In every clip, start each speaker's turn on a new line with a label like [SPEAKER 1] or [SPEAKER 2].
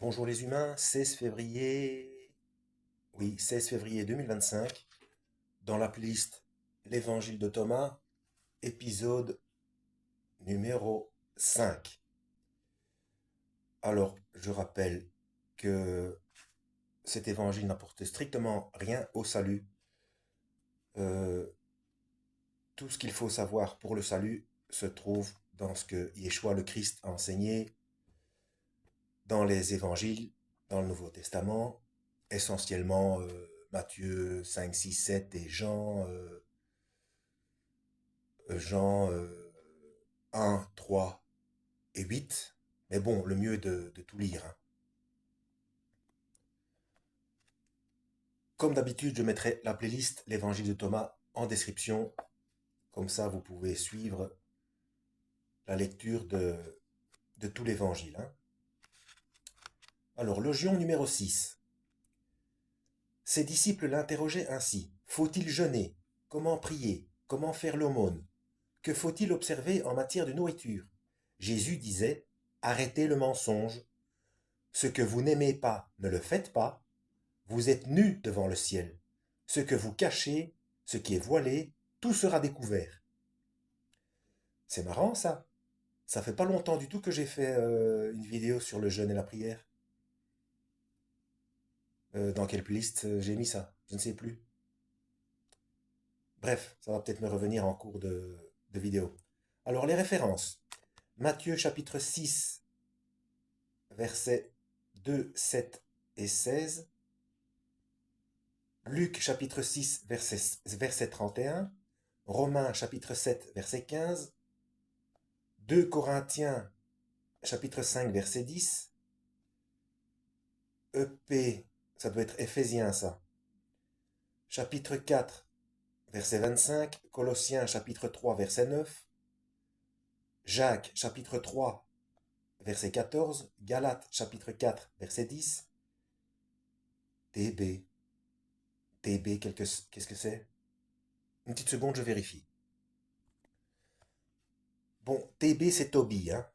[SPEAKER 1] Bonjour les humains, 16 février, oui, 16 février 2025, dans la playlist L'Évangile de Thomas, épisode numéro 5. Alors, je rappelle que cet évangile n'apporte strictement rien au salut. Euh, tout ce qu'il faut savoir pour le salut se trouve dans ce que Yeshua le Christ a enseigné dans les évangiles, dans le Nouveau Testament, essentiellement Matthieu 5, 6, 7 et Jean 1, 3 et 8. Mais bon, le mieux est de tout lire, hein. Comme d'habitude, je mettrai la playlist L'Évangile de Thomas en description. Comme ça, vous pouvez suivre la lecture de tout l'Évangile, hein. Alors, logion numéro 6. Ses disciples l'interrogeaient ainsi. Faut-il jeûner? Comment prier? Comment faire l'aumône? Que faut-il observer en matière de nourriture? Jésus disait, arrêtez le mensonge. Ce que vous n'aimez pas, ne le faites pas. Vous êtes nus devant le ciel. Ce que vous cachez, ce qui est voilé, tout sera découvert. C'est marrant ça. Ça fait pas longtemps du tout que j'ai fait une vidéo sur le jeûne et la prière. Dans quelle playlist j'ai mis ça? Je ne sais plus. Bref, ça va peut-être me revenir en cours de vidéo. Alors les références. Matthieu chapitre 6, versets 2, 7 et 16. Luc chapitre 6, verset 31. Romains chapitre 7, verset 15. 2 Corinthiens chapitre 5, verset 10. EP, ça doit être Éphésiens ça. Chapitre 4, verset 25. Colossiens chapitre 3, verset 9. Jacques chapitre 3, verset 14. Galates chapitre 4, verset 10. TB. TB, qu'est-ce que c'est? Une petite seconde, je vérifie. Bon, TB c'est Tobie, hein.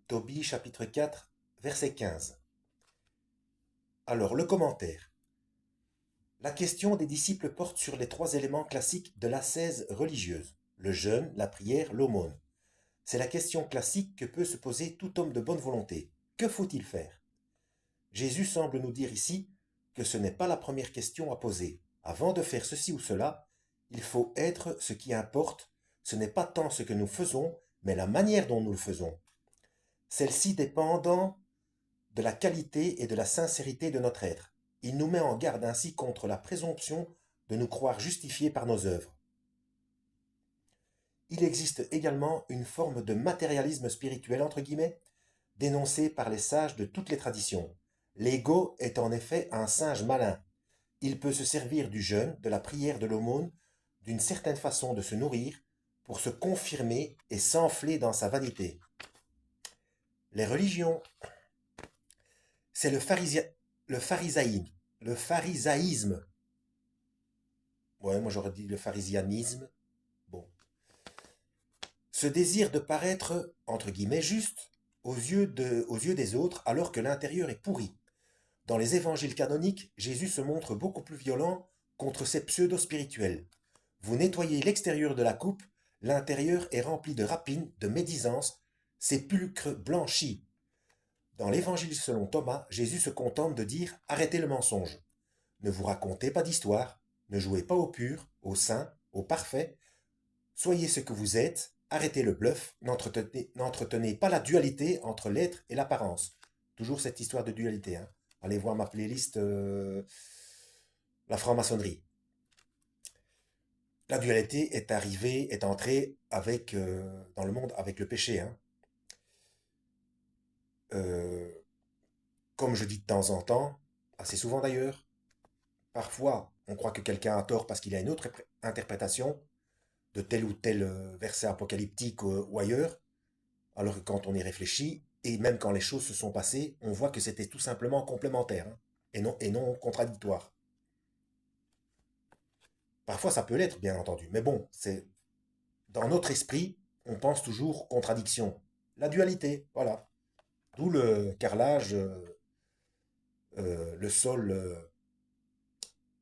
[SPEAKER 1] Tobie chapitre 4, verset 15. Alors, le commentaire. La question des disciples porte sur les trois éléments classiques de l'ascèse religieuse, le jeûne, la prière, l'aumône. C'est la question classique que peut se poser tout homme de bonne volonté. Que faut-il faire? Jésus semble nous dire ici que ce n'est pas la première question à poser. Avant de faire ceci ou cela, il faut être ce qui importe. Ce n'est pas tant ce que nous faisons, mais la manière dont nous le faisons. Celle-ci dépendant de la qualité et de la sincérité de notre être. Il nous met en garde ainsi contre la présomption de nous croire justifiés par nos œuvres. Il existe également une forme de matérialisme spirituel, entre guillemets, dénoncée par les sages de toutes les traditions. L'ego est en effet un singe malin. Il peut se servir du jeûne, de la prière, de l'aumône, d'une certaine façon de se nourrir, pour se confirmer et s'enfler dans sa vanité. Les religions, c'est le pharisaïsme. Le pharisaïsme. Ouais, moi j'aurais dit le pharisianisme. Bon. Ce désir de paraître, entre guillemets, juste aux yeux des autres alors que l'intérieur est pourri. Dans les évangiles canoniques, Jésus se montre beaucoup plus violent contre ces pseudo-spirituels. Vous nettoyez l'extérieur de la coupe, l'intérieur est rempli de rapines, de médisance, sépulcre blanchi. Dans l'évangile selon Thomas, Jésus se contente de dire arrêtez le mensonge. Ne vous racontez pas d'histoire, ne jouez pas au pur, au saint, au parfait. Soyez ce que vous êtes, arrêtez le bluff, n'entretenez pas la dualité entre l'être et l'apparence. Toujours cette histoire de dualité, hein. Allez voir ma playlist La franc-maçonnerie. La dualité est entrée dans le monde avec le péché, hein. Euh, Comme je dis de temps en temps, assez souvent d'ailleurs, parfois on croit que quelqu'un a tort parce qu'il a une autre interprétation de tel ou tel verset apocalyptique ou ailleurs, alors que quand on y réfléchit, et même quand les choses se sont passées, on voit que c'était tout simplement complémentaire, hein, et non contradictoire. Parfois ça peut l'être, bien entendu, mais bon, c'est dans notre esprit, on pense toujours contradiction. La dualité, voilà. D'où le carrelage. le sol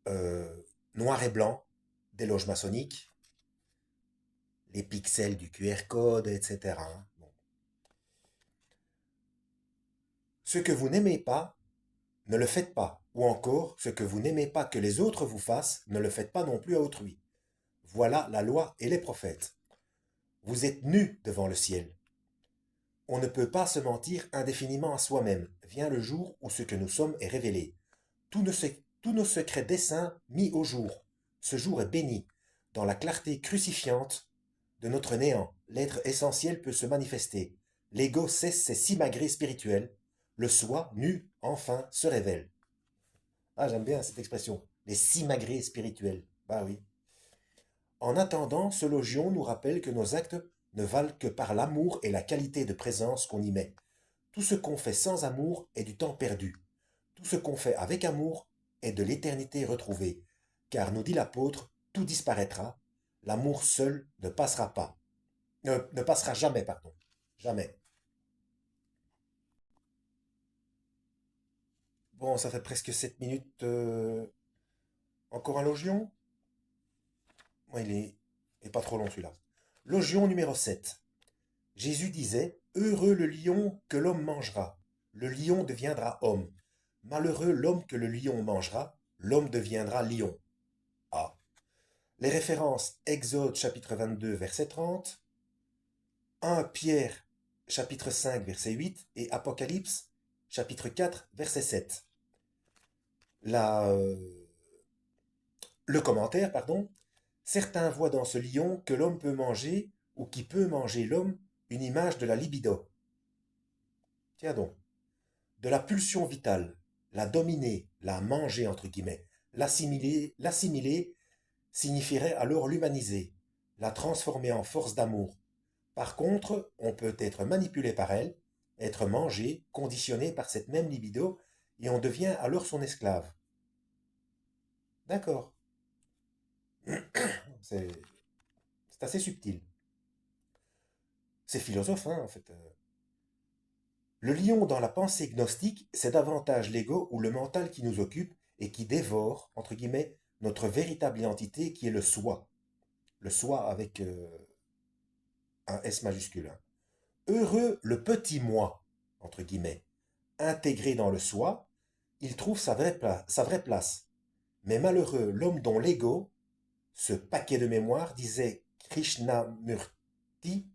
[SPEAKER 1] euh, noir et blanc des loges maçonniques, les pixels du QR code, etc. Bon. Ce que vous n'aimez pas, ne le faites pas. Ou encore, ce que vous n'aimez pas que les autres vous fassent, ne le faites pas non plus à autrui. Voilà la loi et les prophètes. Vous êtes nus devant le ciel. On ne peut pas se mentir indéfiniment à soi-même. Vient le jour où ce que nous sommes est révélé. Tous nos secrets desseins mis au jour. Ce jour est béni. Dans la clarté crucifiante de notre néant, l'être essentiel peut se manifester. L'ego cesse ses simagrées spirituelles. Le soi, nu, enfin, se révèle. Ah, j'aime bien cette expression. Les simagrées spirituelles. Bah oui. En attendant, ce logion nous rappelle que nos actes ne valent que par l'amour et la qualité de présence qu'on y met. Tout ce qu'on fait sans amour est du temps perdu. Tout ce qu'on fait avec amour est de l'éternité retrouvée. Car, nous dit l'apôtre, tout disparaîtra. L'amour seul ne passera pas. Ne passera jamais, pardon. Jamais. Bon, ça fait presque 7 minutes. Encore un logion? Ouais, il est pas trop long celui-là. Logion numéro 7. Jésus disait, heureux le lion que l'homme mangera. Le lion deviendra homme. Malheureux l'homme que le lion mangera. L'homme deviendra lion. Ah. Les références Exode chapitre 22 verset 30, 1 Pierre chapitre 5 verset 8 et Apocalypse chapitre 4 verset 7. La, euh, le commentaire, pardon. Certains voient dans ce lion que l'homme peut manger ou qui peut manger l'homme une image de la libido. Tiens donc. De la pulsion vitale, la dominer, la manger entre guillemets, l'assimiler signifierait alors l'humaniser, la transformer en force d'amour. Par contre, on peut être manipulé par elle, être mangé, conditionné par cette même libido, et on devient alors son esclave. D'accord. C'est c'est assez subtil. C'est philosophe, hein, en fait. Le lion dans la pensée gnostique, c'est davantage l'ego ou le mental qui nous occupe et qui dévore, entre guillemets, notre véritable identité qui est le soi. Le soi avec un S majuscule. Hein. Heureux le petit moi, entre guillemets. Intégré dans le soi, il trouve sa vraie place. Mais malheureux l'homme dont l'ego, ce paquet de mémoire, disait Krishnamurti,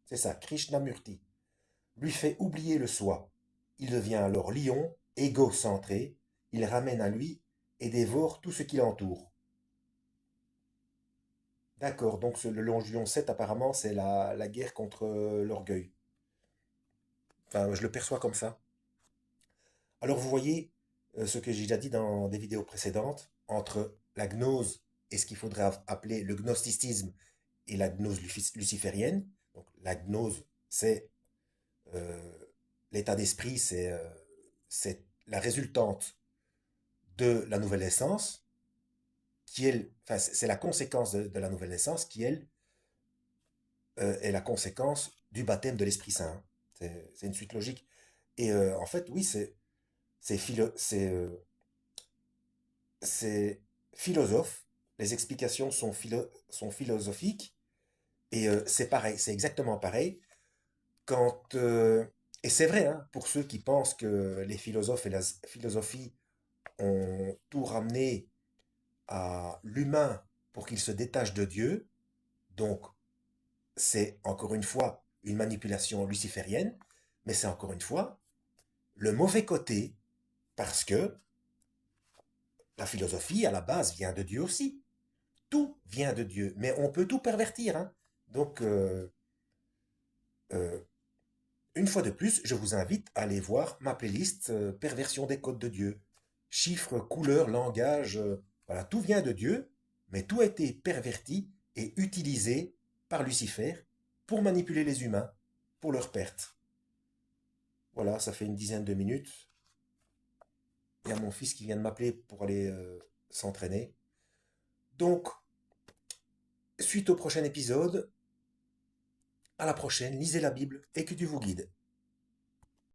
[SPEAKER 1] c'est ça, Krishnamurti, lui fait oublier le soi. Il devient alors lion, égocentré, il ramène à lui et dévore tout ce qui l'entoure. D'accord, donc le Lion 7 apparemment c'est la guerre contre l'orgueil. Enfin, je le perçois comme ça. Alors vous voyez ce que j'ai déjà dit dans des vidéos précédentes, entre la gnose et ce qu'il faudrait appeler le gnosticisme et la gnose luciférienne. Donc la gnose, c'est euh, l'état d'esprit, c'est la résultante de la nouvelle naissance, qui elle, enfin c'est la conséquence de la nouvelle naissance, qui elle est la conséquence du baptême de l'Esprit Saint. Hein. C'est une suite logique. Et en fait, oui, c'est philo- c'est philosophe. Les explications sont philosophiques. Et c'est pareil, c'est exactement pareil. Quand, et c'est vrai, hein, pour ceux qui pensent que les philosophes et la philosophie ont tout ramené à l'humain pour qu'il se détache de Dieu, donc c'est encore une fois une manipulation luciférienne, mais c'est encore une fois le mauvais côté, parce que la philosophie, à la base, vient de Dieu aussi. Tout vient de Dieu, mais on peut tout pervertir. Hein. Donc, euh, une fois de plus, je vous invite à aller voir ma playlist Perversion des codes de Dieu. Chiffres, couleurs, langage, voilà, tout vient de Dieu, mais tout a été perverti et utilisé par Lucifer pour manipuler les humains, pour leur perte. Voilà, ça fait une dizaine de minutes. Il y a mon fils qui vient de m'appeler pour aller s'entraîner. Donc, suite au prochain épisode, à la prochaine, lisez la Bible et que Dieu vous guide.